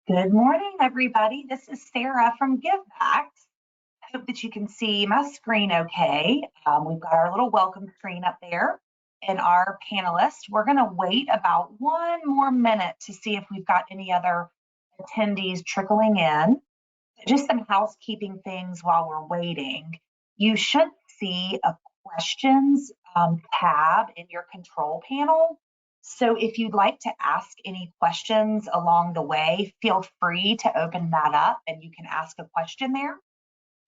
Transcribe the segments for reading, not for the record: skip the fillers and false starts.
Good morning, everybody. This is Sarah from GiveBacks. I hope that you can see my screen okay. We've got our little welcome screen up there and our panelists. We're going to wait about 1 more minute to see if we've got any other attendees trickling in. Just some housekeeping things while we're waiting. You should see a questions tab in your control panel. So if you'd like to ask any questions along the way, feel free to open that up and you can ask a question there.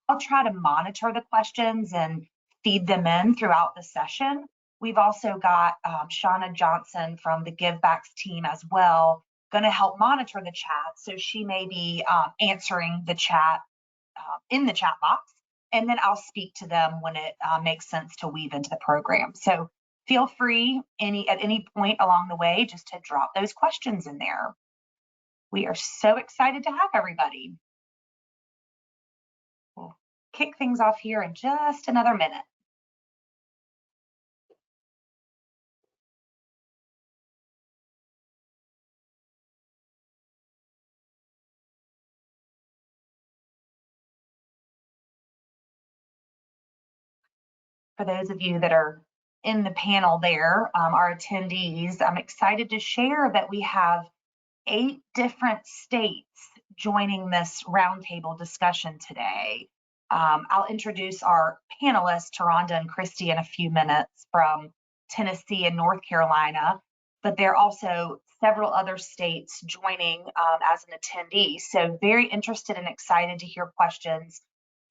I'll try to monitor the questions and feed them in throughout the session. We've also got Shauna Johnson from the GiveBacks team as well, going to help monitor the chat. So she may be answering the chat in the chat box, and then I'll speak to them when it makes sense to weave into the program. So feel free at any point along the way just to drop those questions in there. We are so excited to have everybody. We'll kick things off here in just another minute. For those of you that are in the panel there, our attendees, I'm excited to share that we have 8 different states joining this roundtable discussion today. I'll introduce our panelists, Taronda and Kristie, in a few minutes from Tennessee and North Carolina, but there are also several other states joining as an attendee. So very interested and excited to hear questions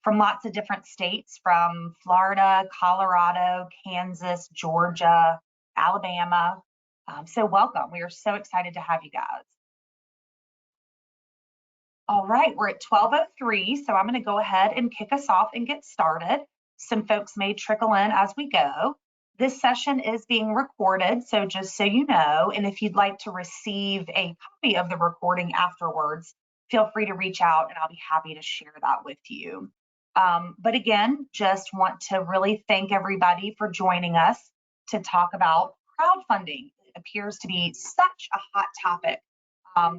from lots of different states, from Florida, Colorado, Kansas, Georgia, Alabama. So welcome. We are so excited to have you guys. All right, we're at 12:03, so I'm going to go ahead and kick us off and get started. Some folks may trickle in as we go. This session is being recorded, so just so you know, and if you'd like to receive a copy of the recording afterwards, feel free to reach out and I'll be happy to share that with you. But again, just want to really thank everybody for joining us to talk about crowdfunding. It appears to be such a hot topic.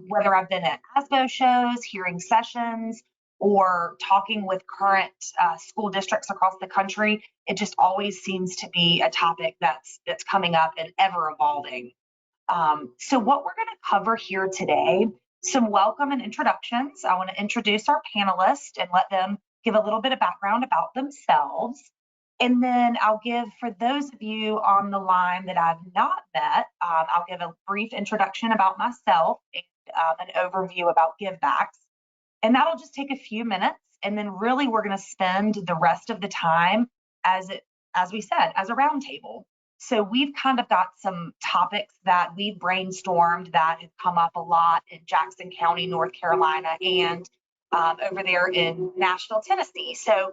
Whether I've been at ASBO shows, hearing sessions, or talking with current school districts across the country, it just always seems to be a topic that's coming up and ever evolving. So what we're going to cover here today, some welcome and introductions. I want to introduce our panelists and let them give a little bit of background about themselves. And then I'll give, for those of you on the line that I've not met, I'll give a brief introduction about myself and an overview about GiveBacks. And that'll just take a few minutes. And then really we're going to spend the rest of the time, as we said, as a roundtable. So we've kind of got some topics that we've brainstormed that have come up a lot in Jackson County, North Carolina, and over there in Nashville, Tennessee. So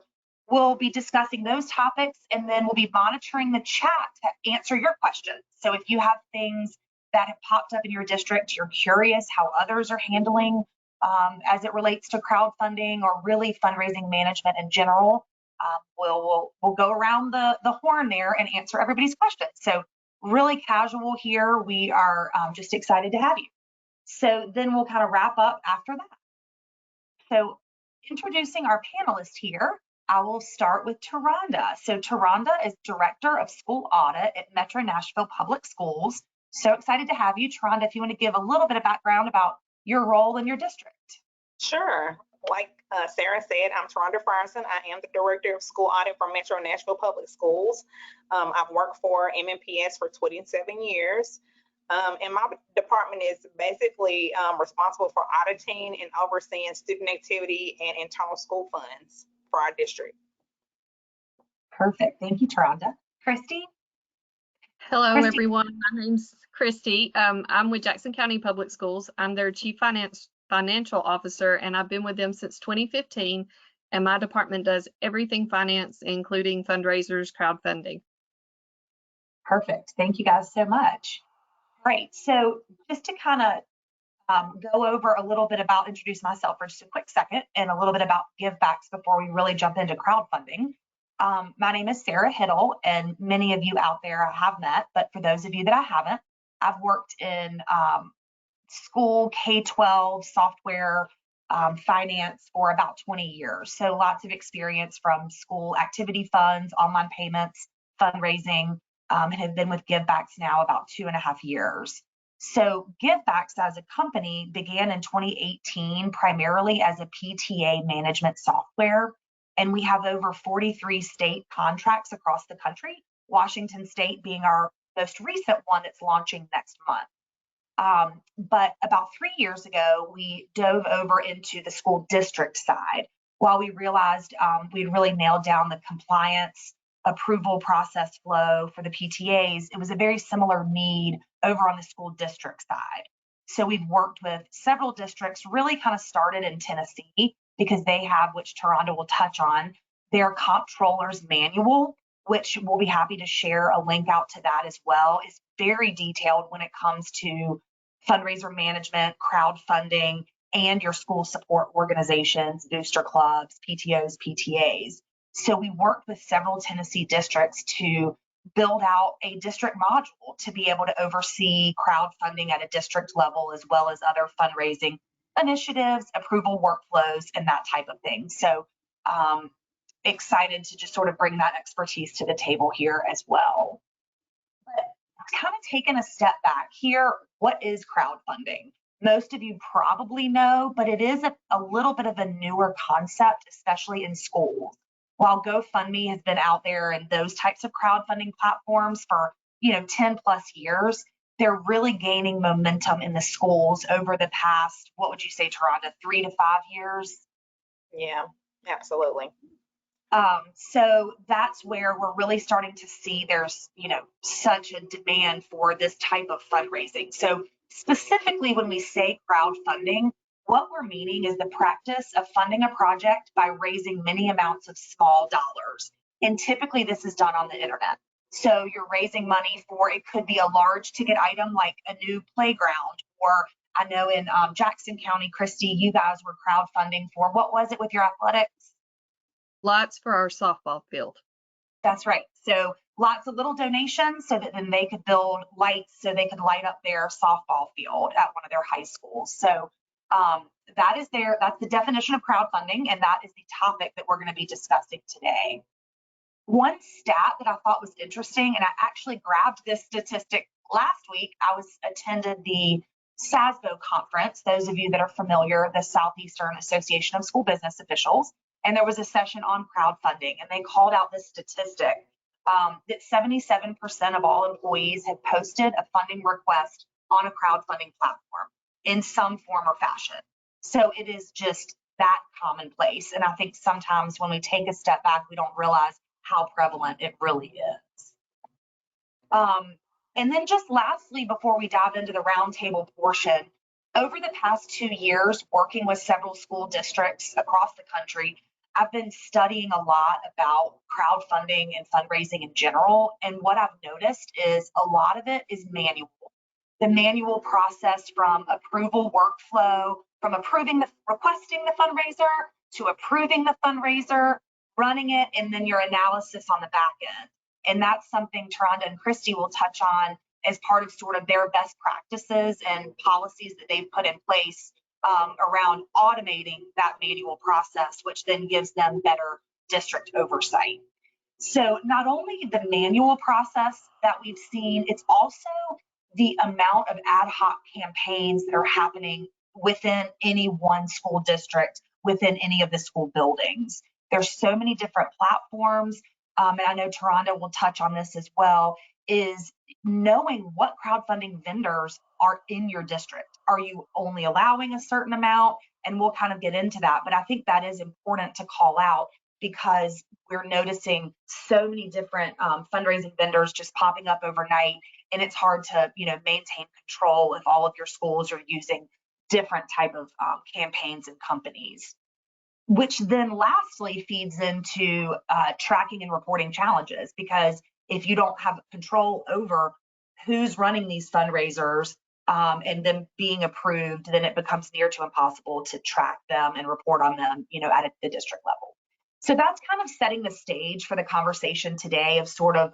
we'll be discussing those topics, and then we'll be monitoring the chat to answer your questions. So if you have things that have popped up in your district, you're curious how others are handling as it relates to crowdfunding or really fundraising management in general, we'll go around the horn there and answer everybody's questions. So really casual here. We are just excited to have you. So then we'll kind of wrap up after that. So introducing our panelists here, I will start with Taronda. So Taronda is Director of School Audit at Metro Nashville Public Schools. So excited to have you. Taronda, if you want to give a little bit of background about your role in your district. Sure. Like Sarah said, I'm Taronda Frierson. I am the Director of School Audit for Metro Nashville Public Schools. I've worked for MNPS for 27 years. And my department is basically responsible for auditing and overseeing student activity and internal school funds for our district. Perfect. Thank you, Taronda. Kristie? Hello, everyone. My name's Kristie. I'm with Jackson County Public Schools. I'm their Chief Financial Officer, and I've been with them since 2015. And my department does everything finance, including fundraisers, crowdfunding. Perfect. Thank you guys so much. Great. So just to kind of go over a little bit about, introduce myself for just a quick second and a little bit about GiveBacks before we really jump into crowdfunding. My name is Sarah Hiddle, and many of you out there I have met, but for those of you that I haven't, I've worked in school K-12 software finance for about 20 years. So lots of experience from school activity funds, online payments, fundraising, and have been with GiveBacks now about 2.5 years. So GiveBacks as a company began in 2018 primarily as a PTA management software, and we have over 43 state contracts across the country, Washington State being our most recent one that's launching next month. But about 3 years ago, we dove over into the school district side. While we realized we'd really nailed down the compliance approval process flow for the PTAs, it was a very similar need over on the school district side. So we've worked with several districts, really kind of started in Tennessee because they have, which Taronda will touch on, their comptroller's manual, which we'll be happy to share a link out to that as well. It's very detailed when it comes to fundraiser management, crowdfunding, and your school support organizations, booster clubs, PTOs, PTAs. So we worked with several Tennessee districts to build out a district module to be able to oversee crowdfunding at a district level, as well as other fundraising initiatives, approval workflows, and that type of thing. So excited to just sort of bring that expertise to the table here as well. But kind of taking a step back here, what is crowdfunding? Most of you probably know, but it is a little bit of a newer concept, especially in schools. While GoFundMe has been out there and those types of crowdfunding platforms for 10 plus years, they're really gaining momentum in the schools over the past, what would you say, Taronda, 3 to 5 years? Yeah, absolutely. So that's where we're really starting to see there's, such a demand for this type of fundraising. So specifically when we say crowdfunding, what we're meaning is the practice of funding a project by raising many amounts of small dollars. And typically this is done on the internet. So you're raising money for, it could be a large ticket item like a new playground, or I know in Jackson County, Kristie, you guys were crowdfunding for, what was it with your athletics? Lights for our softball field. That's right. So lots of little donations so that then they could build lights so they could light up their softball field at one of their high schools. So that's the definition of crowdfunding, and that is the topic that we're going to be discussing today. One stat that I thought was interesting, and I actually grabbed this statistic last week. I attended the SASBO conference. Those of you that are familiar, the Southeastern Association of School Business Officials. And there was a session on crowdfunding, and they called out this statistic that 77% of all employees have posted a funding request on a crowdfunding platform in some form or fashion. So it is just that commonplace. And I think sometimes when we take a step back, we don't realize how prevalent it really is. And then just lastly, before we dive into the roundtable portion, over the past 2 years, working with several school districts across the country, I've been studying a lot about crowdfunding and fundraising in general. And what I've noticed is a lot of it is manual. The manual process from approval workflow, from requesting the fundraiser to approving the fundraiser, running it, and then your analysis on the back end. And that's something Taronda and Kristie will touch on as part of sort of their best practices and policies that they've put in place around automating that manual process, which then gives them better district oversight. So not only the manual process that we've seen, it's also the amount of ad hoc campaigns that are happening within any one school district, within any of the school buildings. There's so many different platforms, and I know Taronda will touch on this as well, is knowing what crowdfunding vendors are in your district. Are you only allowing a certain amount? And we'll kind of get into that. But I think that is important to call out because we're noticing so many different fundraising vendors just popping up overnight. And it's hard to, maintain control if all of your schools are using different type of campaigns and companies. Which then lastly feeds into tracking and reporting challenges, because if you don't have control over who's running these fundraisers and them being approved, then it becomes near to impossible to track them and report on them, at the district level. So that's kind of setting the stage for the conversation today of sort of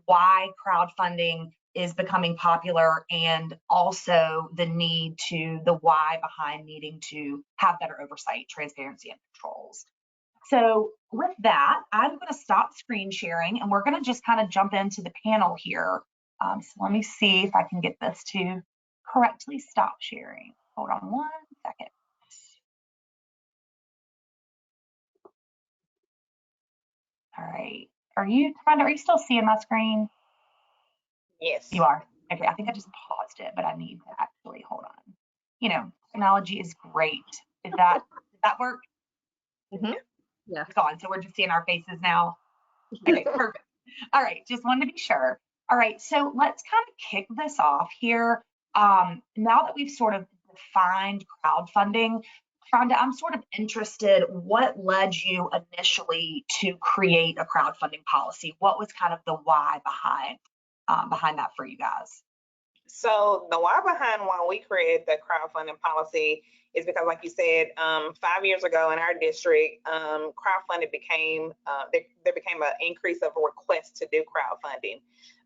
why crowdfunding is becoming popular, and also the why behind needing to have better oversight, transparency, and controls. So with that, I'm going to stop screen sharing, and we're going to just kind of jump into the panel here. So let me see if I can get this to correctly stop sharing. Hold on one second. All right. Are you still seeing my screen? Yes. You are. Okay. I think I just paused it, but I need to actually hold on. You know, technology is great. Does that work? Mm-hmm. Yeah. It's on. So we're just seeing our faces now. Okay, perfect. All right. Just wanted to be sure. All right. So let's kind of kick this off here. Now that we've sort of defined crowdfunding, Taronda, I'm sort of interested, what led you initially to create a crowdfunding policy? What was kind of the why behind that for you guys? So the why behind why we created the crowdfunding policy is because, like you said, 5 years ago in our district, crowdfunding became, there became an increase of requests to do crowdfunding.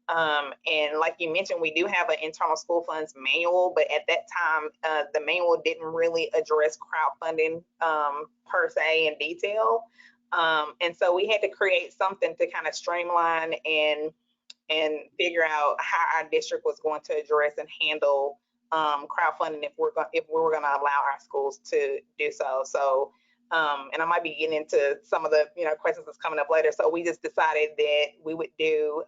And like you mentioned, we do have an internal school funds manual, but at that time, the manual didn't really address crowdfunding per se in detail. And so we had to create something to kind of streamline and figure out how our district was going to address and handle crowdfunding if we were going to allow our schools to do so. So, and I might be getting into some of the questions that's coming up later. So we just decided that we would do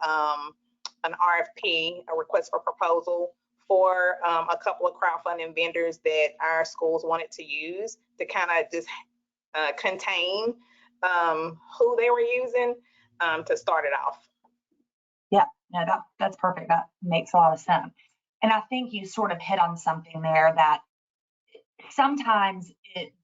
an RFP, a request for proposal, for a couple of crowdfunding vendors that our schools wanted to use to kind of just contain who they were using to start it off. Yeah, no, that's perfect. That makes a lot of sense. And I think you sort of hit on something there, that sometimes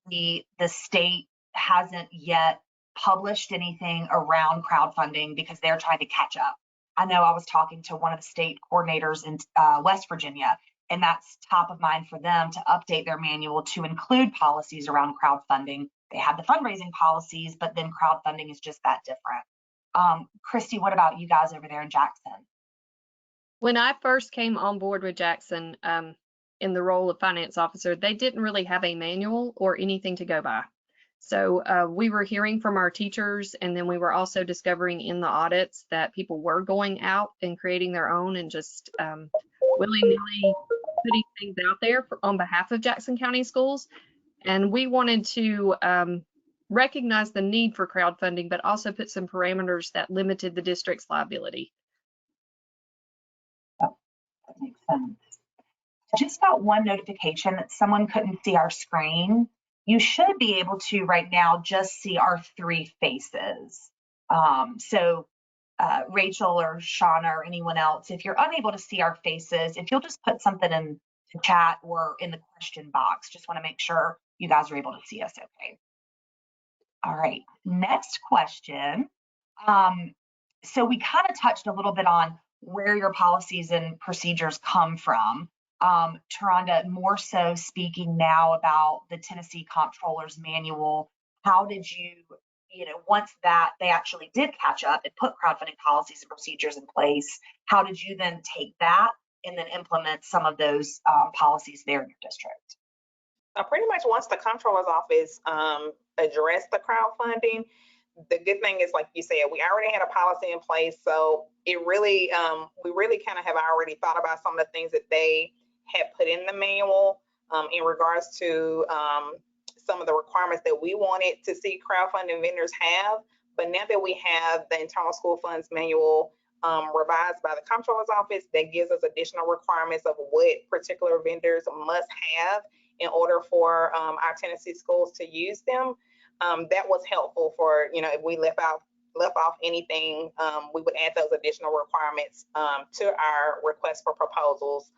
the state hasn't yet published anything around crowdfunding because they're trying to catch up. I know I was talking to one of the state coordinators in West Virginia, and that's top of mind for them to update their manual to include policies around crowdfunding. They have the fundraising policies, but then crowdfunding is just that different. Kristie, what about you guys over there in Jackson? When I first came on board with Jackson in the role of finance officer, they didn't really have a manual or anything to go by. So we were hearing from our teachers, and then we were also discovering in the audits that people were going out and creating their own and just willy-nilly putting things out there on behalf of Jackson County schools. And we wanted to recognize the need for crowdfunding, but also put some parameters that limited the district's liability. Oh, that makes sense. I just got one notification that someone couldn't see our screen. You should be able to right now just see our three faces. So Rachel or Shauna or anyone else, if you're unable to see our faces, if you'll just put something in the chat or in the question box, just want to make sure you guys are able to see us okay. All right, next question. So we kind of touched a little bit on where your policies and procedures come from. Taronda, more so speaking now about the Tennessee Comptroller's Manual, how did you, once that they actually did catch up and put crowdfunding policies and procedures in place, how did you then take that and then implement some of those policies there in your district? Pretty much once the Comptroller's Office addressed the crowdfunding, the good thing is, like you said, we already had a policy in place. So it really, we really kind of have already thought about some of the things that they had put in the manual in regards to some of the requirements that we wanted to see crowdfunding vendors have. But now that we have the internal school funds manual revised by the Comptroller's Office, that gives us additional requirements of what particular vendors must have in order for our Tennessee schools to use them. That was helpful for, if we left off anything, we would add those additional requirements to our request for proposals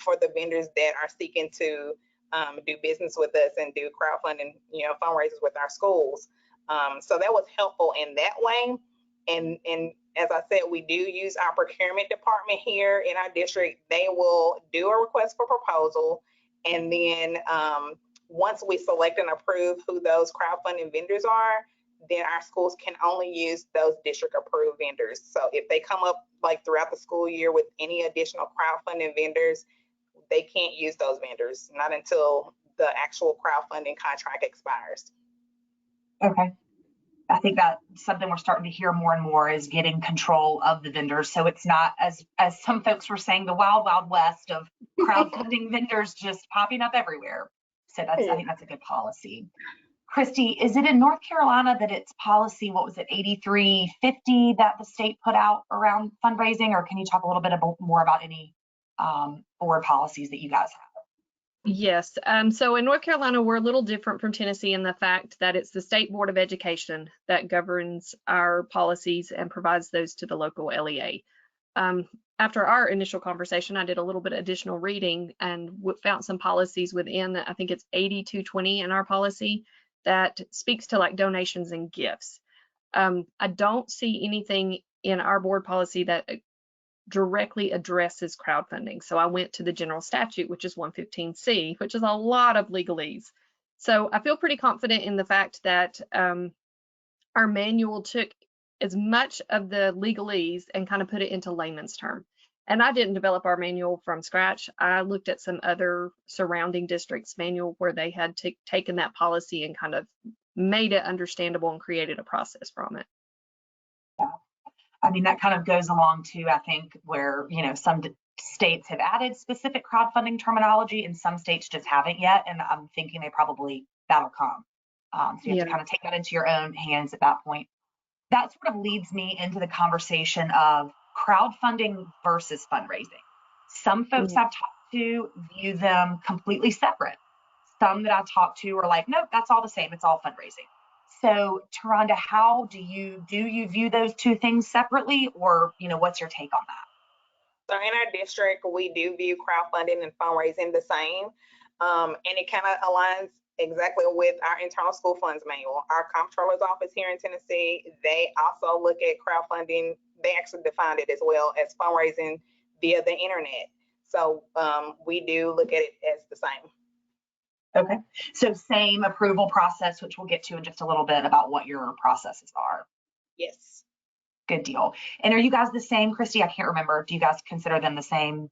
for the vendors that are seeking to do business with us and do crowdfunding, fundraisers with our schools. So that was helpful in that way. And as I said, we do use our procurement department here in our district. They will do a request for proposal. And then once we select and approve who those crowdfunding vendors are, then our schools can only use those district approved vendors. So if they come up like throughout the school year with any additional crowdfunding vendors, they can't use those vendors, not until the actual crowdfunding contract expires. Okay. I think that's something we're starting to hear more and more, is getting control of the vendors. So it's not, as some folks were saying, the wild, wild west of crowdfunding vendors just popping up everywhere. So I think that's a good policy. Kristie, is it in North Carolina that it's policy, what was it, 8350 that the state put out around fundraising? Or can you talk a little bit more about any board policies that you guys have? Yes. So in North Carolina, we're a little different from Tennessee in the fact that it's the State Board of Education that governs our policies and provides those to the local LEA. After our initial conversation, I did a little bit of additional reading and found some policies within, I think it's 8220 in our policy, that speaks to like donations and gifts. I don't see anything in our board policy that directly addresses crowdfunding. So I went to the general statute, which is 115C, which is a lot of legalese. So I feel pretty confident in the fact that our manual took as much of the legalese and kind of put it into layman's term. And I didn't develop our manual from scratch. I looked at some other surrounding districts' manual where they had taken that policy and kind of made it understandable and created a process from it. Yeah. I mean, that kind of goes along to, I think, where, you know, some states have added specific crowdfunding terminology and some states just haven't yet. And I'm thinking that'll come. So you have to kind of take that into your own hands at that point. That sort of leads me into the conversation of crowdfunding versus fundraising. Some folks I've talked to view them completely separate. Some that I've talked to are like, nope, that's all the same. It's all fundraising. So Taronda, how do you view those two things separately, or, you know, what's your take on that? So in our district, we do view crowdfunding and fundraising the same. And it kind of aligns exactly with our internal school funds manual. Our comptroller's office here in Tennessee, they also look at crowdfunding. They actually defined it as well as fundraising via the internet. So we do look at it as the same. Okay, so same approval process, which we'll get to in just a little bit about what your processes are. Yes. Good deal. And are you guys the same, Kristie? I can't remember. Do you guys consider them the same?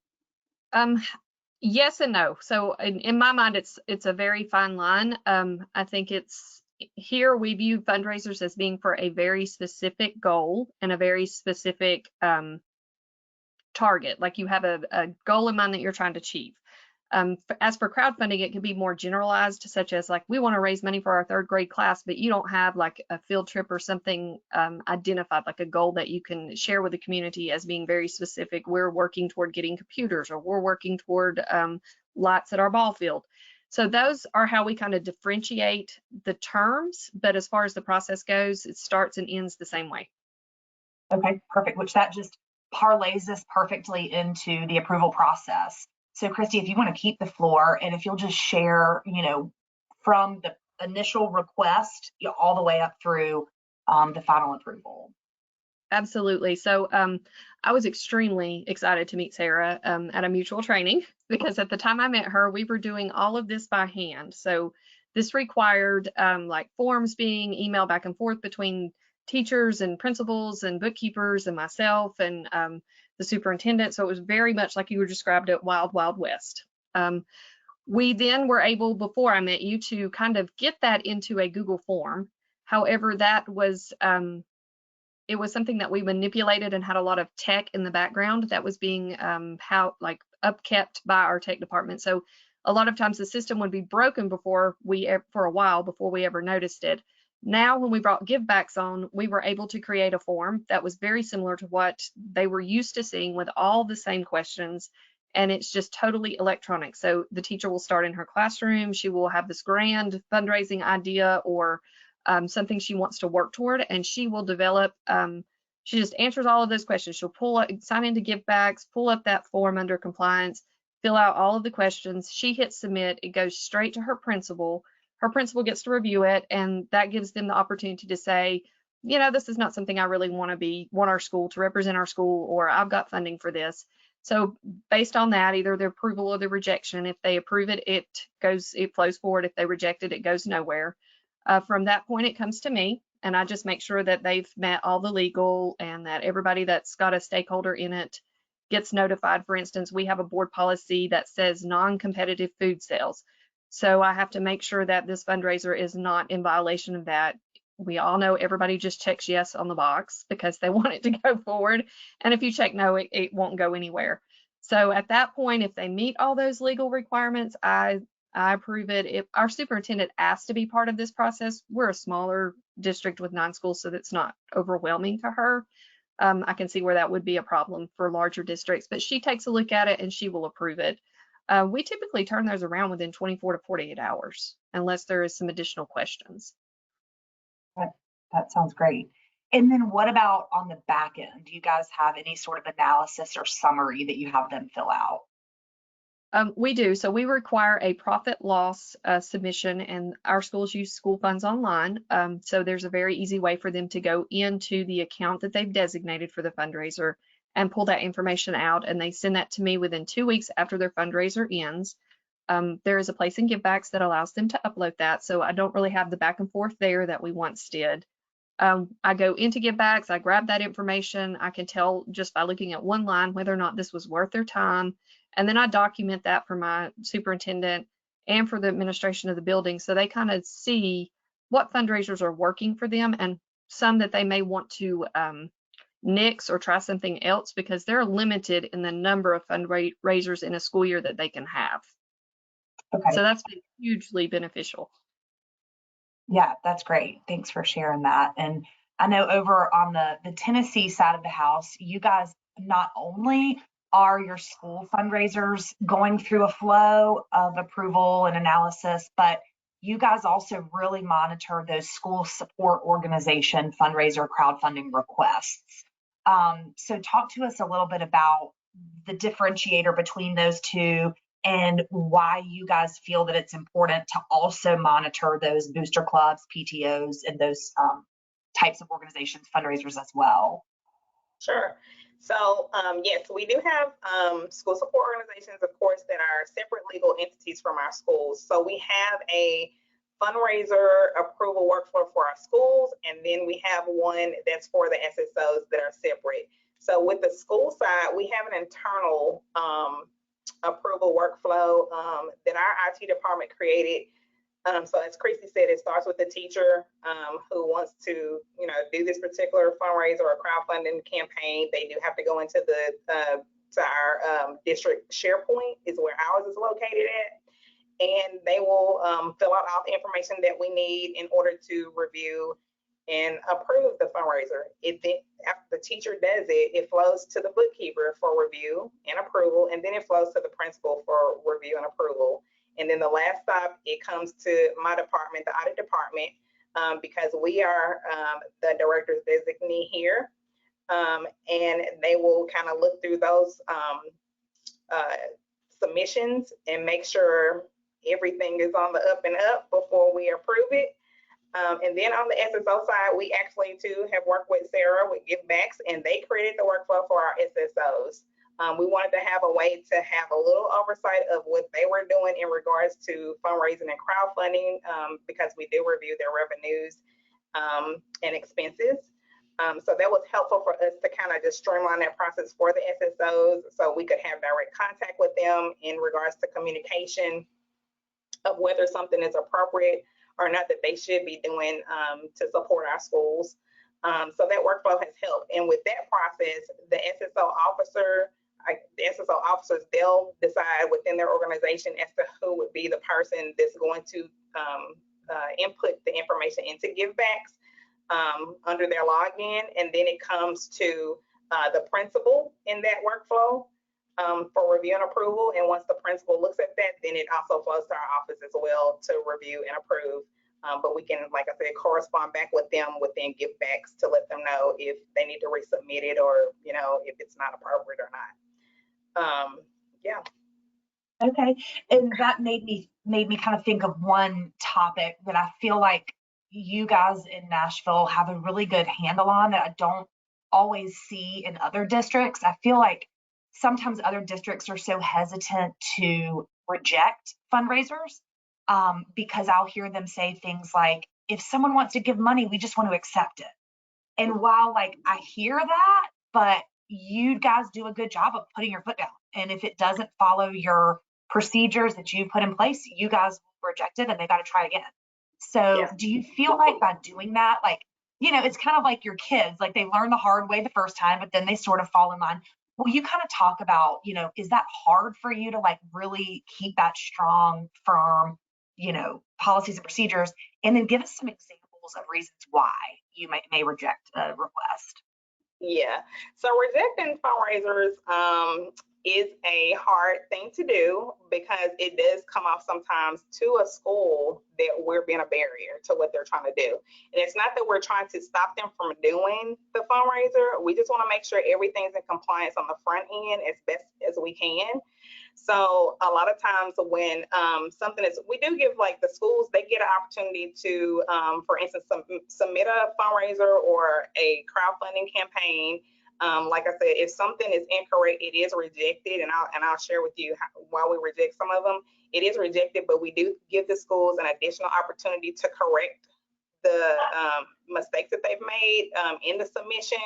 Yes and no. So in my mind, it's a very fine line. I think it's here we view fundraisers as being for a very specific goal and a very specific target. Like you have a goal in mind that you're trying to achieve. As for crowdfunding, it can be more generalized, such as like, we want to raise money for our third grade class, but you don't have like a field trip or something identified, like a goal that you can share with the community as being very specific. We're working toward getting computers, or we're working toward lights at our ball field. So those are how we kind of differentiate the terms, but as far as the process goes, it starts and ends the same way. Okay, perfect, which that just parlays us perfectly into the approval process. So Kristie, if you want to keep the floor, and if you'll just share, you know, from the initial request all the way up through the final approval. Absolutely. So I was extremely excited to meet Sarah at a mutual training, because at the time I met her, we were doing all of this by hand. So this required like forms being emailed back and forth between teachers and principals and bookkeepers and myself and the superintendent. So it was very much like you were described it, wild, wild west. We then were able, before I met you, to kind of get that into a Google form. However, that was, it was something that we manipulated and had a lot of tech in the background that was being upkept by our tech department. So a lot of times the system would be broken for a while before we ever noticed it. Now, when we brought givebacks on, we were able to create a form that was very similar to what they were used to seeing, with all the same questions, and it's just totally electronic. So the teacher will start in her classroom. She will have this grand fundraising idea or something she wants to work toward, and she will develop, she just answers all of those questions. She'll sign into givebacks, pull up that form under compliance, fill out all of the questions. She hits submit. It goes straight to her principal. Her principal gets to review it, and that gives them the opportunity to say, you know, this is not something I really want our school to represent our school, or I've got funding for this. So based on that, either the approval or the rejection, if they approve it, it flows forward. If they reject it, it goes nowhere. From that point, it comes to me, and I just make sure that they've met all the legal and that everybody that's got a stakeholder in it gets notified. For instance, we have a board policy that says non-competitive food sales. So I have to make sure that this fundraiser is not in violation of that. We all know everybody just checks yes on the box because they want it to go forward. And if you check no, it won't go anywhere. So at that point, if they meet all those legal requirements, I approve it. If our superintendent asks to be part of this process, we're a smaller district with 9 schools, so that's not overwhelming to her. I can see where that would be a problem for larger districts, but she takes a look at it and she will approve it. We typically turn those around within 24 to 48 hours, unless there is some additional questions. That sounds great. And then what about on the back end? Do you guys have any sort of analysis or summary that you have them fill out? We do. So we require a profit loss submission, and our schools use school funds online. So there's a very easy way for them to go into the account that they've designated for the fundraiser and pull that information out, and they send that to me within 2 weeks after their fundraiser ends. There is a place in givebacks that allows them to upload that, so I don't really have the back and forth there that we once did. I go into givebacks, I grab that information, I can tell just by looking at one line whether or not this was worth their time, and then I document that for my superintendent and for the administration of the building, so they kind of see what fundraisers are working for them and some that they may want to nix or try something else, because they're limited in the number of fundraisers in a school year that they can have. Okay. So that's been hugely beneficial. Yeah, that's great. Thanks for sharing that. And I know over on the Tennessee side of the house, you guys not only are your school fundraisers going through a flow of approval and analysis, but you guys also really monitor those school support organization fundraiser crowdfunding requests. So talk to us a little bit about the differentiator between those two and why you guys feel that it's important to also monitor those booster clubs, PTOs, and those types of organizations, fundraisers as well. Sure. So yes, we do have school support organizations, of course, that are separate legal entities from our schools. So we have a fundraiser approval workflow for our schools, and then we have one that's for the SSOs that are separate. So with the school side, we have an internal approval workflow that our IT department created. So as Kristie said, it starts with the teacher who wants to, do this particular fundraiser or crowdfunding campaign. They do have to go into to our district SharePoint, is where ours is located at, and they will fill out all the information that we need in order to review and approve the fundraiser. After the teacher does it, it flows to the bookkeeper for review and approval, and then it flows to the principal for review and approval. And then the last stop, it comes to my department, the audit department, because we are the director's designee here, and they will kind of look through those submissions and make sure everything is on the up and up before we approve it. And then on the SSO side, we actually too have worked with Sarah with Givebacks, and they created the workflow for our SSOs. We wanted to have a way to have a little oversight of what they were doing in regards to fundraising and crowdfunding, because we do review their revenues and expenses. So that was helpful for us to kind of just streamline that process for the SSOs, so we could have direct contact with them in regards to communication of whether something is appropriate or not that they should be doing to support our schools. So that workflow has helped. And with that process, the SSO officers, they'll decide within their organization as to who would be the person that's going to input the information into givebacks under their login. And then it comes to the principal in that workflow for review and approval. And once the principal looks at that, then it also flows to our office as well to review and approve. But we can, like I said, correspond back with them within givebacks to let them know if they need to resubmit it or, if it's not appropriate or not. Yeah. Okay. And that made me kind of think of one topic that I feel like you guys in Nashville have a really good handle on that I don't always see in other districts. I feel like sometimes other districts are so hesitant to reject fundraisers because I'll hear them say things like, if someone wants to give money, we just want to accept it. And while like I hear that, but you guys do a good job of putting your foot down. And if it doesn't follow your procedures that you put in place, you guys will reject it and they got to try again. So Yeah. do you feel like by doing that, like, you know, it's kind of like your kids, like they learn the hard way the first time, but then they sort of fall in line. Will you kind of talk about, you know, is that hard for you to like really keep that strong, firm, you know, policies and procedures? And then give us some examples of reasons why you may reject a request. Yeah. So rejecting fundraisers is a hard thing to do because it does come off sometimes to a school that we're being a barrier to what they're trying to do. And it's not that we're trying to stop them from doing the fundraiser. We just want to make sure everything's in compliance on the front end as best as we can. So a lot of times when something is, we do give like the schools, they get an opportunity to, for instance, submit a fundraiser or a crowdfunding campaign. Like I said, if something is incorrect, it is rejected, and I'll share with you why we reject some of them. It is rejected, but we do give the schools an additional opportunity to correct the mistakes that they've made in the submission,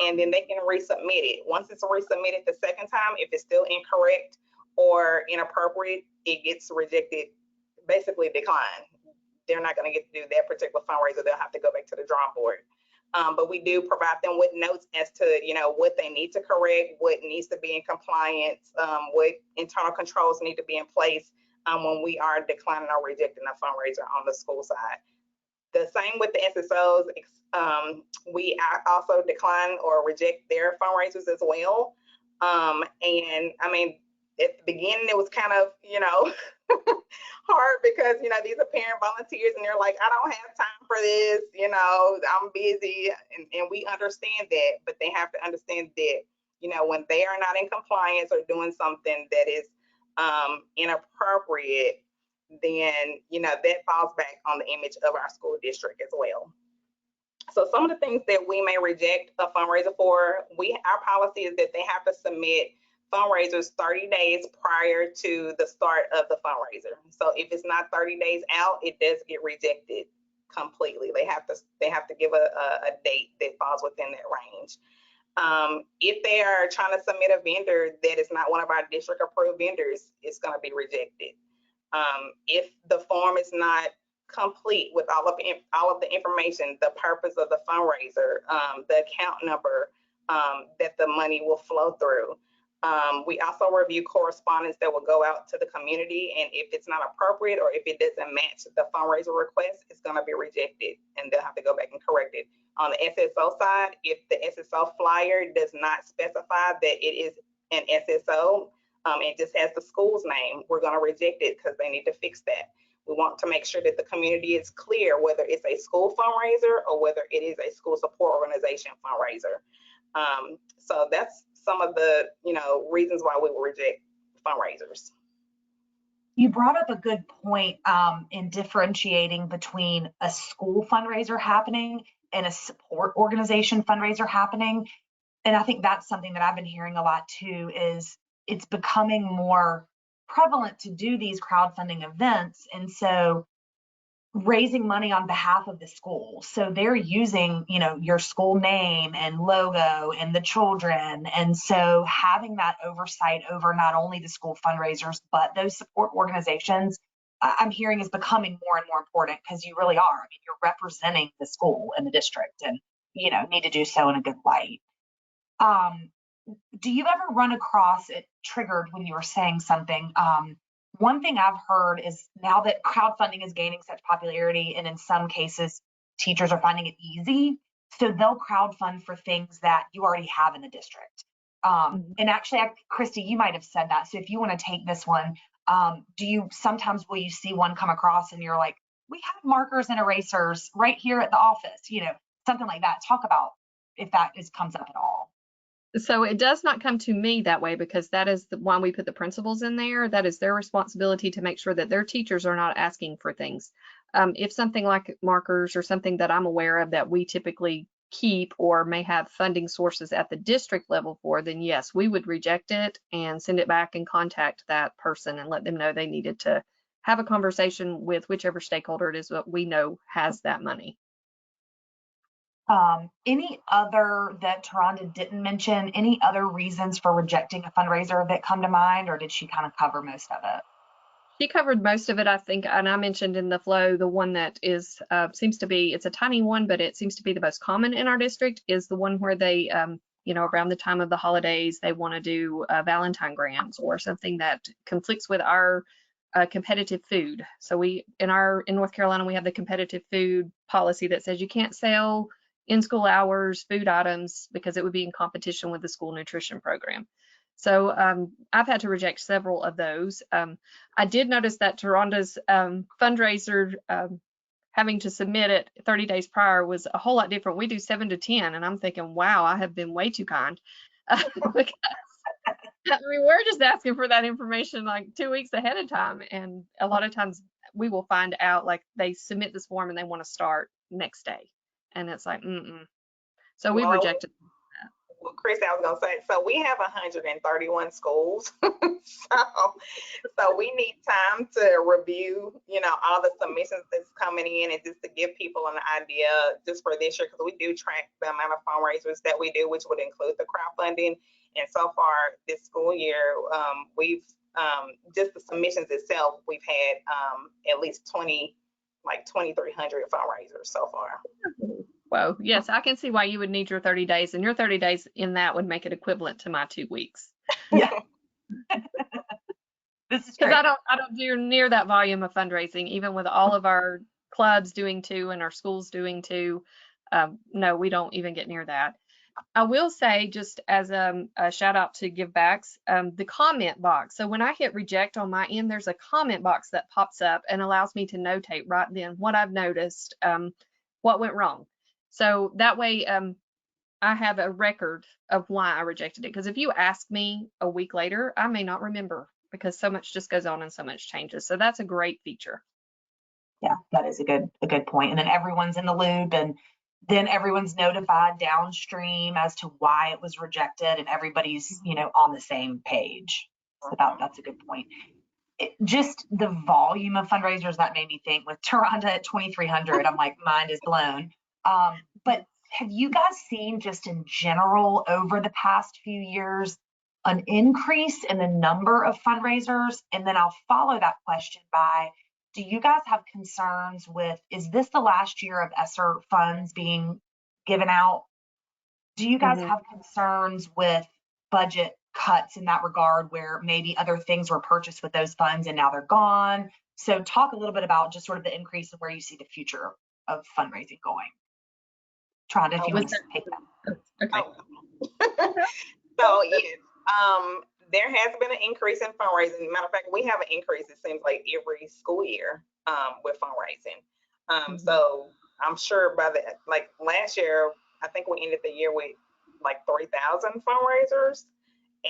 and then they can resubmit it. Once it's resubmitted the second time, if it's still incorrect or inappropriate, it gets rejected, basically declined. They're not going to get to do that particular fundraiser. They'll have to go back to the drawing board. But we do provide them with notes as to, you know, what they need to correct, what needs to be in compliance, what internal controls need to be in place when we are declining or rejecting a fundraiser on the school side. The same with the SSOs. We also decline or reject their fundraisers as well. And I mean, at the beginning, it was kind of, you know, hard because, you know, these are parent volunteers and they're like, I don't have time for this, you know, I'm busy. And we understand that, but they have to understand that, you know, when they are not in compliance or doing something that is inappropriate, then, you know, that falls back on the image of our school district as well. So some of the things that we may reject a fundraiser for, our policy is that they have to submit fundraisers 30 days prior to the start of the fundraiser. So if it's not 30 days out, it does get rejected completely. They have to give a date that falls within that range. If they are trying to submit a vendor that is not one of our district approved vendors, it's going to be rejected. If the form is not complete with all of the information, the purpose of the fundraiser, the account number that the money will flow through. We also review correspondence that will go out to the community, and if it's not appropriate or if it doesn't match the fundraiser request, it's going to be rejected and they'll have to go back and correct it. On the SSO side, if the SSO flyer does not specify that it is an SSO, it just has the school's name, we're going to reject it because they need to fix that. We want to make sure that the community is clear whether it's a school fundraiser or whether it is a school support organization fundraiser. So that's some of the, you know, reasons why we will reject fundraisers. You brought up a good point in differentiating between a school fundraiser happening and a support organization fundraiser happening. And I think that's something that I've been hearing a lot too, is it's becoming more prevalent to do these crowdfunding events. And so raising money on behalf of the school. So they're using, you know, your school name and logo and the children. And so having that oversight over not only the school fundraisers, but those support organizations, I'm hearing is becoming more and more important because you really are. I mean, you're representing the school and the district and, you know, need to do so in a good light. Do you ever run across it triggered when you were saying something? One thing I've heard is now that crowdfunding is gaining such popularity, and in some cases, teachers are finding it easy, so they'll crowdfund for things that you already have in the district. And actually, Kristie, you might have said that. So if you want to take this one, will you see one come across and you're like, we have markers and erasers right here at the office, you know, something like that. Talk about if that comes up at all. So it does not come to me that way because that is the one we put the principals in there. That is their responsibility to make sure that their teachers are not asking for things. If something like markers or something that I'm aware of that we typically keep or may have funding sources at the district level for, then yes, we would reject it and send it back and contact that person and let them know they needed to have a conversation with whichever stakeholder it is that we know has that money. Any other that Taronda didn't mention, any other reasons for rejecting a fundraiser that come to mind, or did she kind of cover most of it? She covered most of it, I think, and I mentioned in the flow, the one that is seems to be, it's a tiny one, but it seems to be the most common in our district, is the one where they, you know, around the time of the holidays, they want to do Valentine grants or something that conflicts with our competitive food. So we, in North Carolina, we have the competitive food policy that says you can't sell in school hours food items because it would be in competition with the school nutrition program. So I've had to reject several of those. I did notice that Taronda's fundraiser having to submit it 30 days prior was a whole lot different. We do 7 to 10, and I'm thinking, wow, I have been way too kind. Because, I mean, we're just asking for that information like 2 weeks ahead of time, and a lot of times we will find out like they submit this form and they want to start next day, and it's like, So we rejected. Well, Chris, I was gonna say, so we have 131 schools, so we need time to review, you know, all the submissions that's coming in, and just to give people an idea just for this year, because we do track the amount of fundraisers that we do, which would include the crowdfunding. And so far this school year, we've just the submissions itself, we've had at least 2,300 fundraisers so far. Well, yes, I can see why you would need your 30 days, and your 30 days in that would make it equivalent to my 2 weeks. Yeah. This is because I don't do near that volume of fundraising, even with all of our clubs doing 2 and our schools doing 2. No, we don't even get near that. I will say, just as a shout out to givebacks, the comment box. So when I hit reject on my end, there's a comment box that pops up and allows me to notate right then what I've noticed, what went wrong. So that way I have a record of why I rejected it. Because if you ask me a week later, I may not remember because so much just goes on and so much changes. So that's a great feature. Yeah, that is a good point. And then everyone's in the loop, and then everyone's notified downstream as to why it was rejected, and everybody's, you know, on the same page. So that's a good point. Just the volume of fundraisers, that made me think with Taronda at 2,300, I'm like, mind is blown. But have you guys seen just in general over the past few years an increase in the number of fundraisers? And then I'll follow that question by, do you guys have concerns with, is this the last year of ESSER funds being given out? Do you guys have concerns with budget cuts in that regard, where maybe other things were purchased with those funds and now they're gone? So talk a little bit about just sort of the increase of where you see the future of fundraising going. Taronda, if you want to take that. Okay. So yes, there has been an increase in fundraising. Matter of fact, we have an increase, it seems like every school year with fundraising. So I'm sure by like last year, I think we ended the year with like 3,000 fundraisers,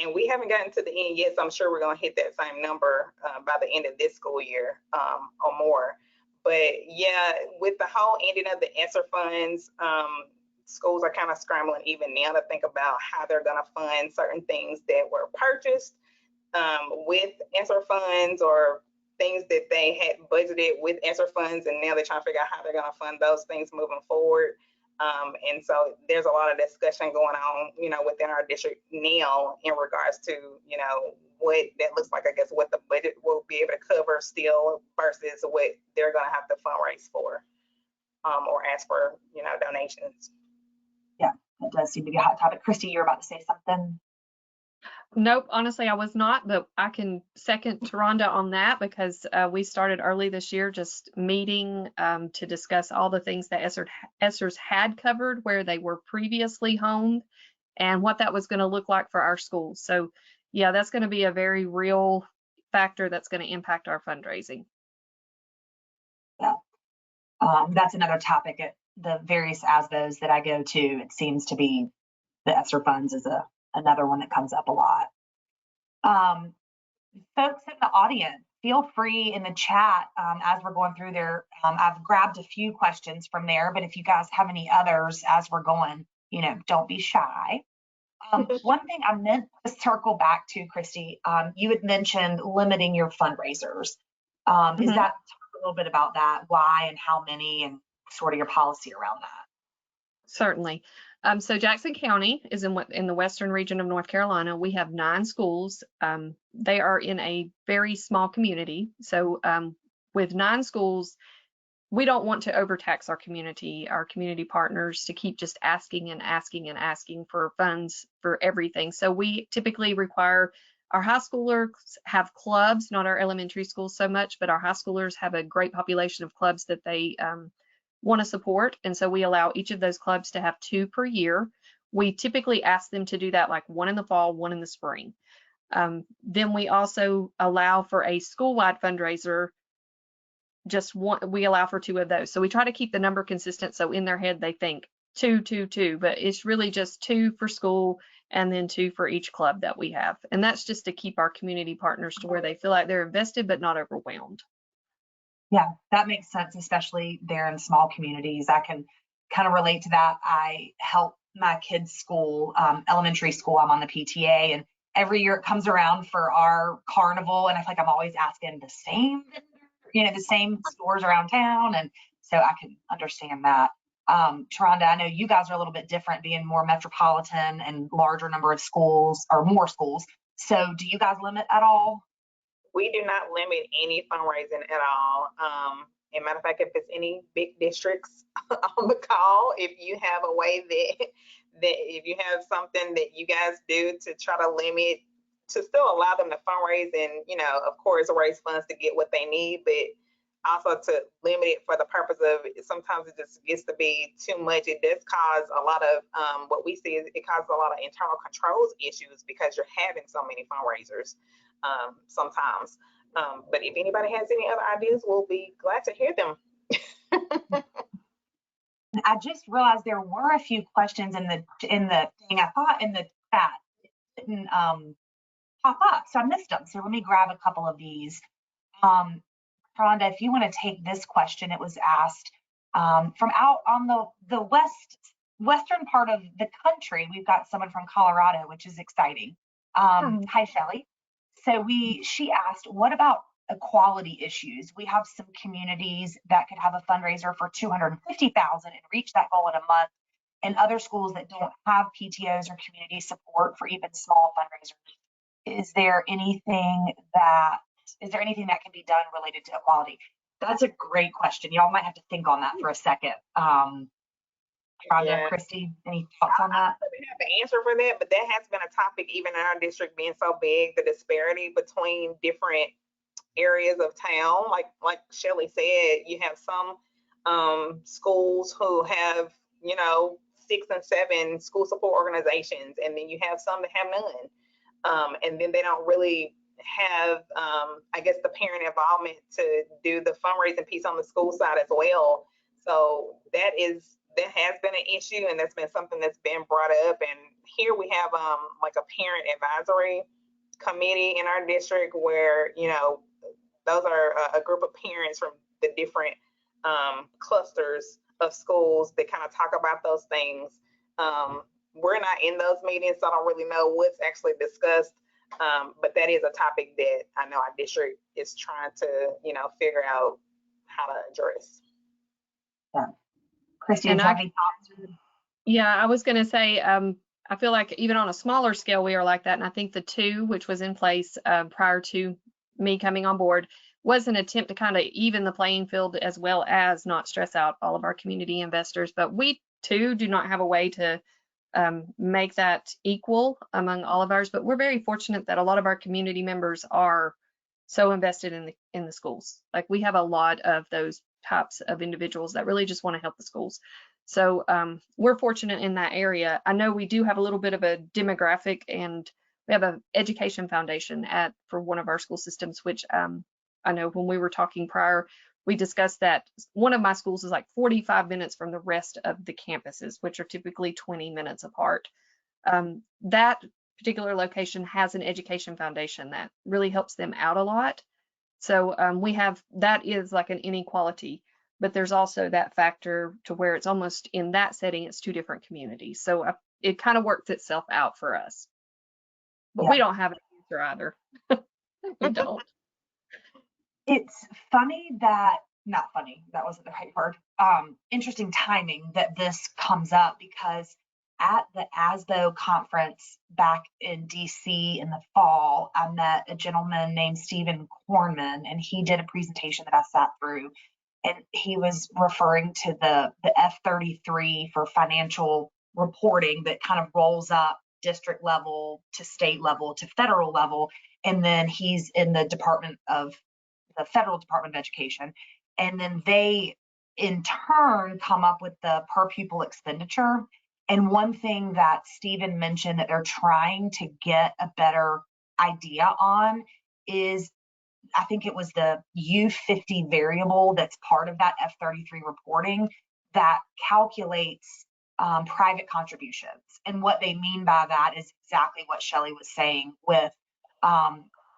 and we haven't gotten to the end yet. So I'm sure we're going to hit that same number by the end of this school year or more. But yeah, with the whole ending of the ESSER funds, schools are kind of scrambling even now to think about how they're going to fund certain things that were purchased with ESSER funds, or things that they had budgeted with ESSER funds, and now they're trying to figure out how they're going to fund those things moving forward. And so there's a lot of discussion going on, you know, within our district now in regards to, you know, what that looks like, I guess, what the budget will be able to cover still versus what they're going to have to fundraise for or ask for, you know, donations. Yeah, that does seem to be a hot topic. Kristie, you're about to say something. Nope, honestly, I was not, but I can second Taronda on that, because we started early this year just meeting to discuss all the things that ESSERs had covered where they were previously honed and what that was going to look like for our schools. So yeah, that's going to be a very real factor that's going to impact our fundraising. Yeah, that's another topic at the various ASBOs that I go to. It seems to be the ESSER funds is another one that comes up a lot. Folks in the audience, feel free in the chat as we're going through there. I've grabbed a few questions from there, but if you guys have any others as we're going, you know, don't be shy. One thing I meant to circle back to, Kristie, you had mentioned limiting your fundraisers. Is that, talk a little bit about that, why and how many, and sort of your policy around that? Certainly. So Jackson County is in the western region of North Carolina. We have 9 schools. They are in a very small community. So with 9 schools, we don't want to overtax our community partners to keep just asking and asking and asking for funds for everything. So we typically require our high schoolers have clubs, not our elementary schools so much, but our high schoolers have a great population of clubs that they want to support. And so we allow each of those clubs to have 2 per year. We typically ask them to do that, like 1 in the fall, 1 in the spring. Then we also allow for a school-wide fundraiser. We allow for 2 of those. So we try to keep the number consistent. So in their head, they think 2, 2, 2, but it's really just 2 for school and then 2 for each club that we have. And that's just to keep our community partners to where they feel like they're invested, but not overwhelmed. Yeah, that makes sense, especially there in small communities. I can kind of relate to that. I help my kids' school, elementary school. I'm on the PTA, and every year it comes around for our carnival, and I feel like I'm always asking the same, the same stores around town, and so I can understand that. Taronda, I know you guys are a little bit different, being more metropolitan and larger number of schools, or more schools. So do you guys limit at all? We do not limit any fundraising at all. As a matter of fact, if it's any big districts on the call, if you have a way that if you have something that you guys do to try to limit, to still allow them to fundraise and, of course, raise funds to get what they need, but also to limit it for the purpose of, sometimes it just gets to be too much. It does cause a lot of, what we see is it causes a lot of internal controls issues because you're having so many fundraisers. Sometimes. But if anybody has any other ideas, we'll be glad to hear them. I just realized there were a few questions in the thing. I thought in the chat it didn't pop up, so I missed them. So let me grab a couple of these. Taronda, if you want to take this question, it was asked from out on the western part of the country. We've got someone from Colorado, which is exciting. Hi, Shelly. So she asked, what about equality issues? We have some communities that could have a fundraiser for $250,000 and reach that goal in a month, and other schools that don't have PTOs or community support for even small fundraisers. Is there anything that can be done related to equality? That's a great question. Y'all might have to think on that for a second. Yeah. Kristie, any thoughts on that? I don't have an answer for that, but that has been a topic even in our district being so big, the disparity between different areas of town. Like Shelly said, you have some schools who have, 6 and 7 school support organizations, and then you have some that have none. And then they don't really have, I guess, the parent involvement to do the fundraising piece on the school side as well. So that has been an issue, and that's been something that's been brought up. And here we have like a parent advisory committee in our district where, those are a group of parents from the different clusters of schools that kind of talk about those things. We're not in those meetings, so I don't really know what's actually discussed. But that is a topic that I know our district is trying to, figure out how to address. Yeah. Kristie, do you have any thoughts? Yeah, I was going to say, I feel like even on a smaller scale, we are like that. And I think the 2, which was in place prior to me coming on board, was an attempt to kind of even the playing field as well as not stress out all of our community investors. But we too do not have a way to make that equal among all of ours. But we're very fortunate that a lot of our community members are so invested in the schools. Like, we have a lot of those types of individuals that really just want to help the schools. So we're fortunate in that area. I know we do have a little bit of a demographic, and we have an education foundation for one of our school systems, which I know when we were talking prior, we discussed that one of my schools is like 45 minutes from the rest of the campuses, which are typically 20 minutes apart. That particular location has an education foundation that really helps them out a lot. So that is like an inequality, but there's also that factor to where it's almost in that setting, it's 2 different communities. So it kind of works itself out for us, but we don't have an answer either. We don't. It's funny that, not funny, that wasn't the right word. Interesting timing that this comes up, because at the ASBO conference back in DC in the fall, I met a gentleman named Stephen Kornman, and he did a presentation that I sat through, and he was referring to the F-33 for financial reporting that kind of rolls up district level to state level to federal level. And then he's in the federal Department of Education. And then they in turn come up with the per pupil expenditure. And one thing that Stephen mentioned that they're trying to get a better idea on is, I think it was the U50 variable that's part of that F-33 reporting that calculates private contributions. And what they mean by that is exactly what Shelley was saying, with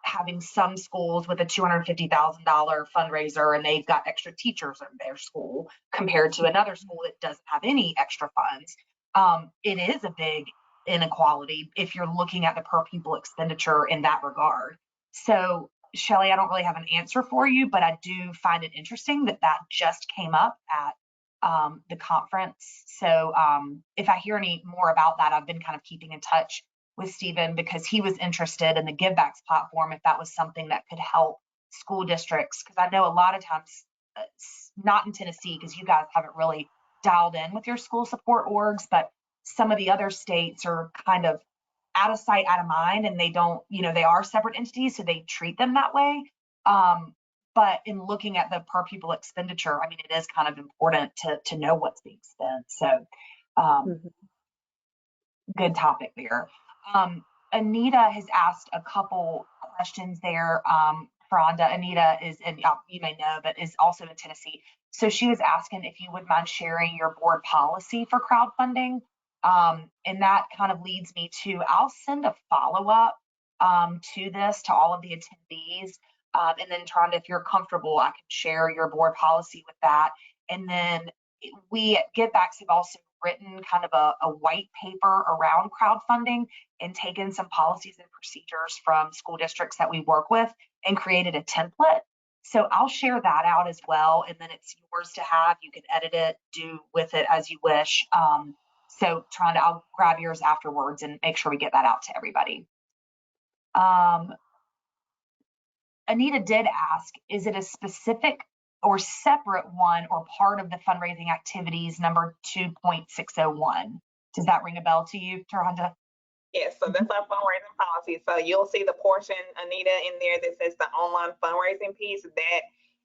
having some schools with a $250,000 fundraiser and they've got extra teachers in their school compared to another school that doesn't have any extra funds. It is a big inequality if you're looking at the per pupil expenditure in that regard. So Shelley, I don't really have an answer for you, but I do find it interesting that that just came up at the conference. So if I hear any more about that, I've been kind of keeping in touch with Stephen because he was interested in the Givebacks platform, if that was something that could help school districts. Because I know a lot of times, not in Tennessee, because you guys haven't really dialed in with your school support orgs, but some of the other states are kind of out of sight, out of mind, and they don't, they are separate entities, so they treat them that way. But in looking at the per pupil expenditure, I mean, it is kind of important to know what's being spent. So good topic there. Anita has asked a couple questions there. Taronda, Anita is, and you may know, but is also in Tennessee. So she was asking if you would mind sharing your board policy for crowdfunding. And that kind of leads me to, I'll send a follow-up to this to all of the attendees. And then Taronda, if you're comfortable, I can share your board policy with that. And then we at Givebacks have also written kind of a white paper around crowdfunding and taken some policies and procedures from school districts that we work with and created a template. So I'll share that out as well. And then it's yours to have. You can edit it, do with it as you wish. So Taronda, I'll grab yours afterwards and make sure we get that out to everybody. Anita did ask, is it a specific or separate one or part of the fundraising activities number 2.601? Does that ring a bell to you, Taronda? Yes, so that's our fundraising policy. So you'll see the portion, Anita, in there that says the online fundraising piece. That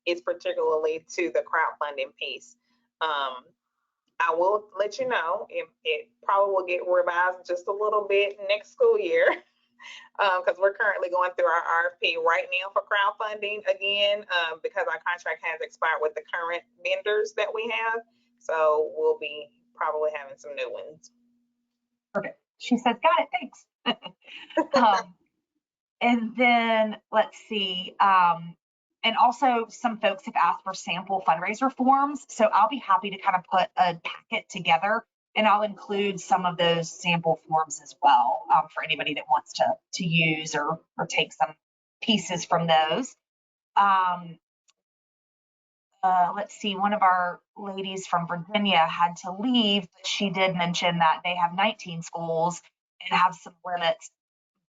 is particularly to the crowdfunding piece. I will let you know it probably will get revised just a little bit next school year. Because we're currently going through our RFP right now for crowdfunding again, because our contract has expired with the current vendors that we have. So we'll be probably having some new ones. Perfect. She says, got it, thanks. And then let's see. And also some folks have asked for sample fundraiser forms. So I'll be happy to kind of put a packet together, and I'll include some of those sample forms as well for anybody that wants to use or take some pieces from those. Let's see, one of our ladies from Virginia had to leave, but she did mention that they have 19 schools and have some limits,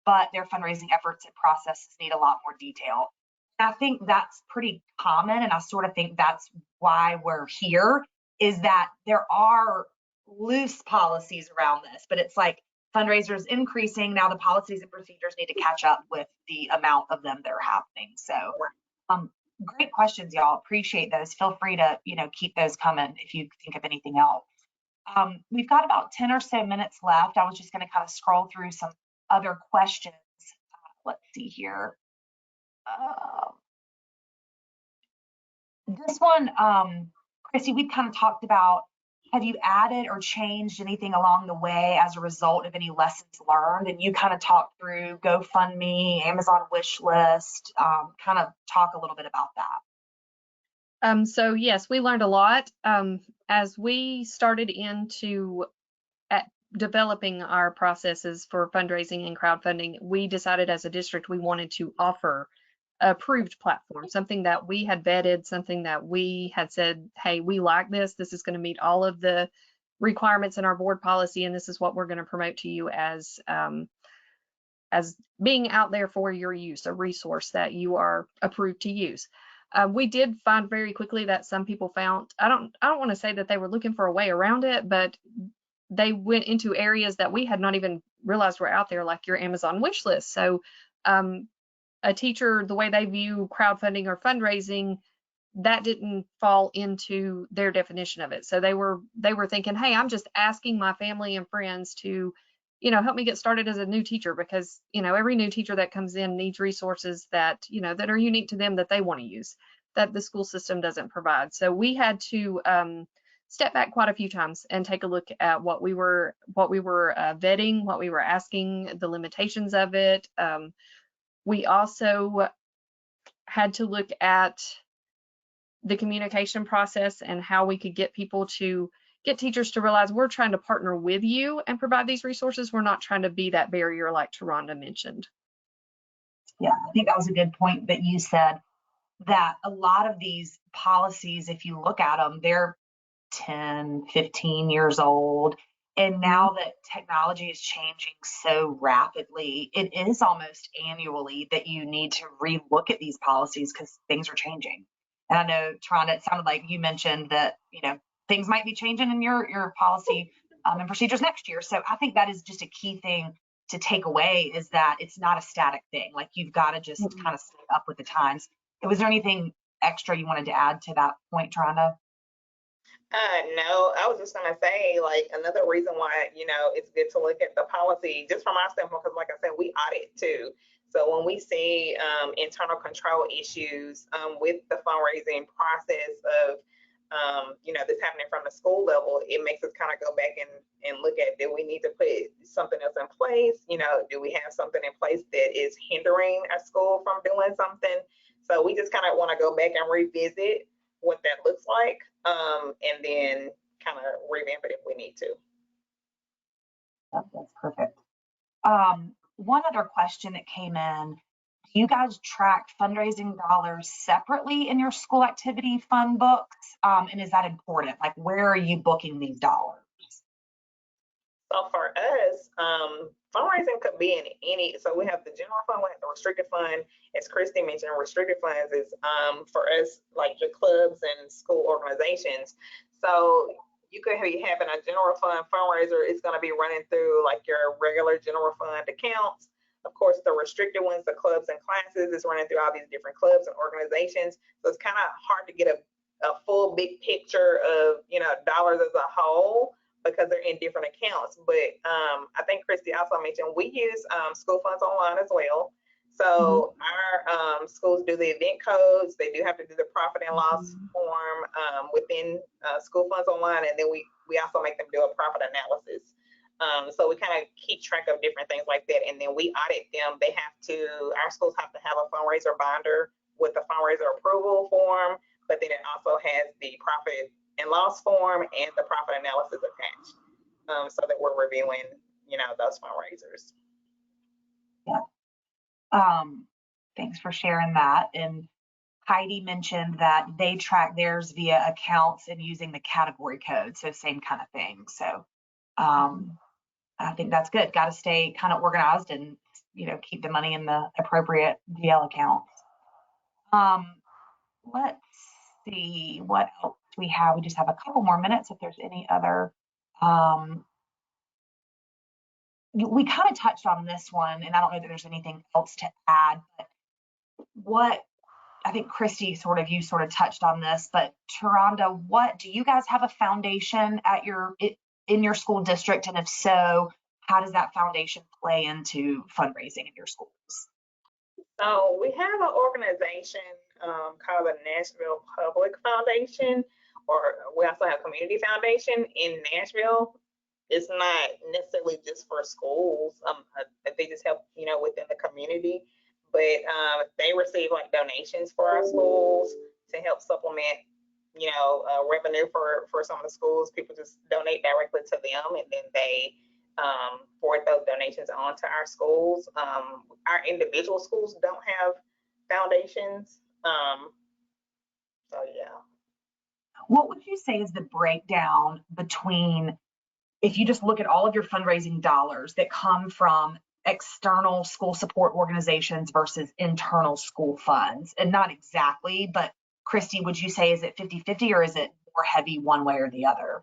but their fundraising efforts and processes need a lot more detail. And I think that's pretty common, and I sort of think that's why we're here, is that there are loose policies around this, but it's like fundraisers increasing. Now the policies and procedures need to catch up with the amount of them that are happening. So great questions, y'all. Appreciate those. Feel free to, keep those coming if you think of anything else. We've got about 10 or so minutes left. I was just going to kind of scroll through some other questions. Let's see here. This one, Kristie, we kind of talked about, have you added or changed anything along the way as a result of any lessons learned? And you kind of talked through GoFundMe, Amazon wish list, kind of talk a little bit about that. So yes, we learned a lot. As we started into developing our processes for fundraising and crowdfunding, we decided as a district we wanted to offer approved platform, something that we had vetted, something that we had said, hey, we like this. This is going to meet all of the requirements in our board policy, and this is what we're going to promote to you as being out there for your use, a resource that you are approved to use. We did find very quickly that some people found, I don't want to say that they were looking for a way around it, but they went into areas that we had not even realized were out there, like your Amazon wish list. So a teacher, the way they view crowdfunding or fundraising, that didn't fall into their definition of it. So they were thinking, hey, I'm just asking my family and friends to, help me get started as a new teacher, because, every new teacher that comes in needs resources that, that are unique to them, that they want to use, that the school system doesn't provide. So we had to step back quite a few times and take a look at what we were vetting, what we were asking, the limitations of it. We also had to look at the communication process and how we could get teachers to realize we're trying to partner with you and provide these resources. We're not trying to be that barrier like Taronda mentioned. Yeah, I think that was a good point that you said, that a lot of these policies, if you look at them, they're 10, 15 years old. And now that technology is changing so rapidly, it is almost annually that you need to relook at these policies because things are changing. And I know, Taronda, it sounded like you mentioned that, things might be changing in your policy and procedures next year. So I think that is just a key thing to take away, is that it's not a static thing. Like, you've got to just kind of stay up with the times. Was there anything extra you wanted to add to that point, Taronda? No, I was just gonna say, like, another reason why, it's good to look at the policy just from our standpoint, because like I said, we audit too. So when we see internal control issues with the fundraising process of, this happening from the school level, it makes us kind of go back and look at, do we need to put something else in place? Do we have something in place that is hindering a school from doing something? So we just kind of want to go back and revisit what that looks like, and then kind of revamp it if we need to. That's perfect. One other question that came in: do you guys track fundraising dollars separately in your school activity fund books? And is that important? Like, where are you booking these dollars? So for us, fundraising could be in any, so we have the general fund, we have the restricted fund. As Kristie mentioned, restricted funds is for us, like your clubs and school organizations. So you could be having a general fund fundraiser, it's going to be running through like your regular general fund accounts. Of course, the restricted ones, the clubs and classes, is running through all these different clubs and organizations. So it's kind of hard to get a full big picture of, dollars as a whole, because they're in different accounts. But I think Kristie also mentioned we use school funds online as well. So our schools do the event codes. They do have to do the profit and loss form within school funds online, and then we also make them do a profit analysis. So we kind of keep track of different things like that, and then we audit them. Our schools have to have a fundraiser binder with the fundraiser approval form, but then it also has the profit and loss form and the profit analysis attached, so that we're reviewing, those fundraisers. Yeah. Thanks for sharing that. And Heidi mentioned that they track theirs via accounts and using the category code, so same kind of thing. So I think that's good. Got to stay kind of organized and keep the money in the appropriate DL accounts. Let's see what else we have. We just have a couple more minutes if there's any other. We kind of touched on this one, and I don't know that there's anything else to add, but what I think Kristie you sort of touched on this, but Taronda, what do you guys have a foundation at in your school district? And if so, how does that foundation play into fundraising in your schools? So we have an organization called the Nashville Public Foundation, or we also have Community Foundation in Nashville. It's not necessarily just for schools. They just help, within the community. But they receive like donations for our schools to help supplement, revenue for some of the schools. People just donate directly to them, and then they forward those donations on to our schools. Our individual schools don't have foundations. So yeah. What would you say is the breakdown between, if you just look at all of your fundraising dollars that come from external school support organizations versus internal school funds? And not exactly, but Kristie, would you say, is it 50-50 or is it more heavy one way or the other?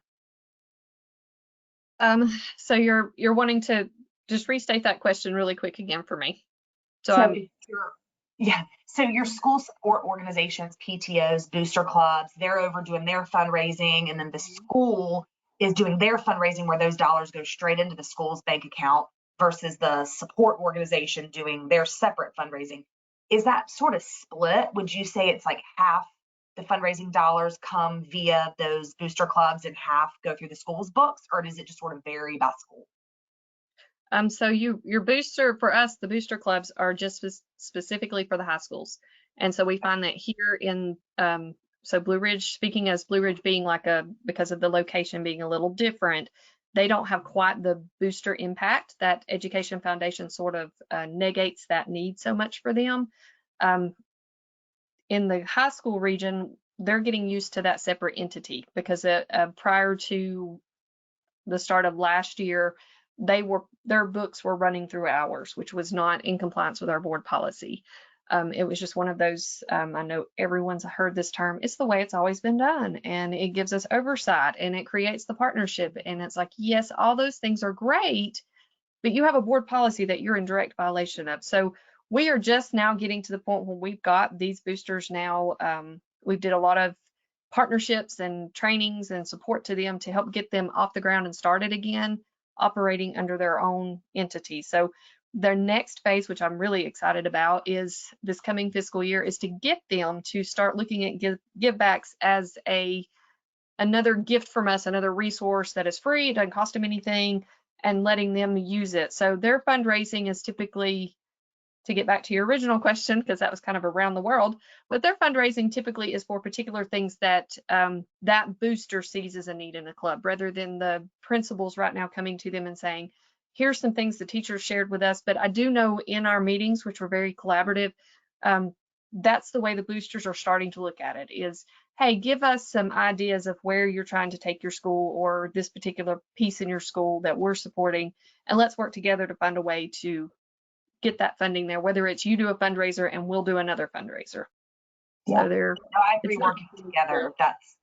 So you're wanting to just restate that question really quick again for me. So your school support organizations, PTOs, booster clubs, they're over doing their fundraising, and then the school is doing their fundraising where those dollars go straight into the school's bank account versus the support organization doing their separate fundraising. Is that sort of split? Would you say it's like half the fundraising dollars come via those booster clubs and half go through the school's books, or does it just sort of vary by school? So your booster, for us, the booster clubs are just specifically for the high schools. And so we find that here in, so Blue Ridge, speaking as Blue Ridge being like because of the location being a little different, they don't have quite the booster impact. That Education Foundation sort of negates that need so much for them. In the high school region, they're getting used to that separate entity because prior to the start of last year, their books were running through ours, which was not in compliance with our board policy. It was just one of those, I know everyone's heard this term, it's the way it's always been done, and it gives us oversight and it creates the partnership. And it's like, yes, all those things are great, but you have a board policy that you're in direct violation of. So we are just now getting to the point where we've got these boosters now. We did a lot of partnerships and trainings and support to them to help get them off the ground and started again, operating under their own entity. So their next phase, which I'm really excited about, is this coming fiscal year, is to get them to start looking at givebacks as another gift from us, another resource that is free, it doesn't cost them anything, and letting them use it. So their fundraising is typically, to get back to your original question, because that was kind of around the world, but their fundraising typically is for particular things that that booster sees as a need in a club, rather than the principals right now coming to them and saying, here's some things the teachers shared with us. But I do know in our meetings, which were very collaborative, that's the way the boosters are starting to look at it is, hey, give us some ideas of where you're trying to take your school or this particular piece in your school that we're supporting, and let's work together to find a way to get that funding there, whether it's you do a fundraiser and we'll do another fundraiser. Yeah. So they're, no, I agree, working together. That's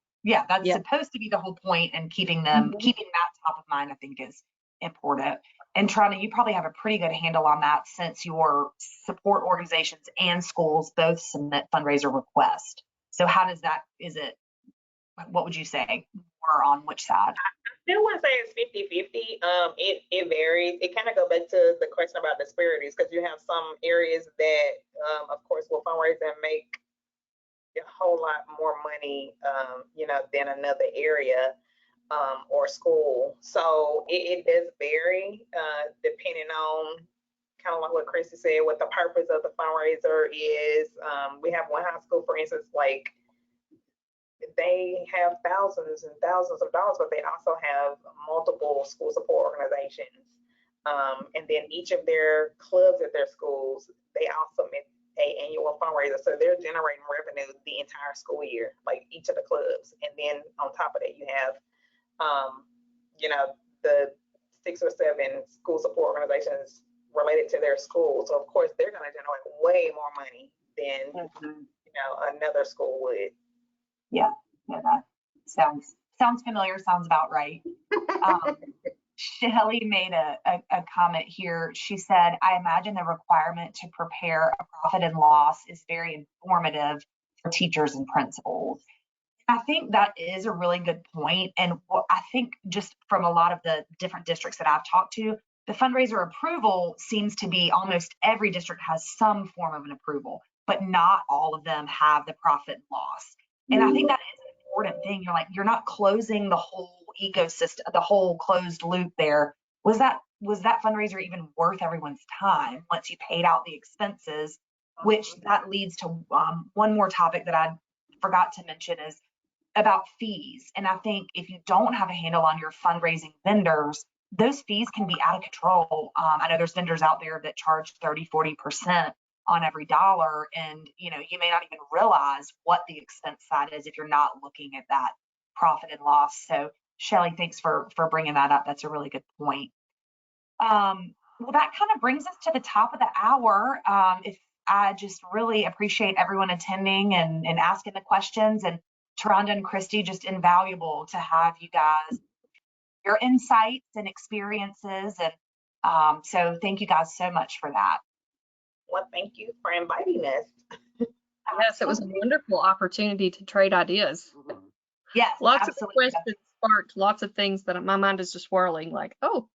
supposed to be the whole point, and keeping that top of mind, I think, is important. And Taronda, you probably have a pretty good handle on that since your support organizations and schools both submit fundraiser requests. So how does that, what would you say more on which side? I still want to say it's 50-50. It varies. It kind of goes back to the question about disparities, because you have some areas that, of course, will fundraise and make a whole lot more money, than another area or school. So it does vary depending on kind of like what Kristie said, what the purpose of the fundraiser is. We have one high school, for instance, like they have thousands and thousands of dollars, but they also have multiple school support organizations. And then each of their clubs at their schools, they also make an annual fundraiser. So they're generating revenue the entire school year, like each of the clubs. And then on top of that, you have, the 6 or 7 school support organizations related to their school. So of course, they're going to generate way more money than, another school would. Yeah, that sounds familiar, sounds about right. Shelly made a comment here. She said, I imagine the requirement to prepare a profit and loss is very informative for teachers and principals. I think that is a really good point. And I think just from a lot of the different districts that I've talked to, the fundraiser approval seems to be almost every district has some form of an approval, but not all of them have the profit and loss. And I think that is an important thing. You're not closing the whole ecosystem, the whole closed loop there. Was that fundraiser even worth everyone's time once you paid out the expenses? Which that leads to one more topic that I forgot to mention is about fees. And I think if you don't have a handle on your fundraising vendors, those fees can be out of control. I know there's vendors out there that charge 30-40%. on every dollar. And, you know, you may not even realize what the expense side is if you're not looking at that profit and loss. So Shelley, thanks for bringing that up. That's a really good point. Well, that kind of brings us to the top of the hour. If I just really appreciate everyone attending and asking the questions, and Taronda and Kristie, just invaluable to have you guys, your insights and experiences. And so thank you guys so much for that. Well, thank you for inviting us. Yes, it was a wonderful opportunity to trade ideas. Yes, Lots absolutely. of questions sparked lots of things that my mind is just whirling like, oh.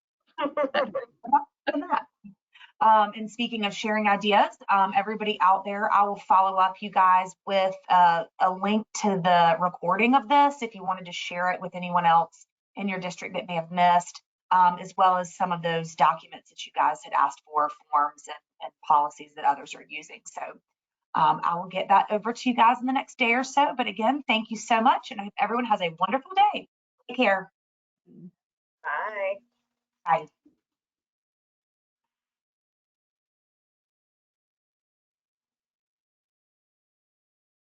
And speaking of sharing ideas, everybody out there, I will follow up you guys with a link to the recording of this if you wanted to share it with anyone else in your district that may have missed, as well as some of those documents that you guys had asked for, forms and policies that others are using. So I will get that over to you guys in the next day or so. But again, thank you so much, and I hope everyone has a wonderful day. Take care. Bye. Bye.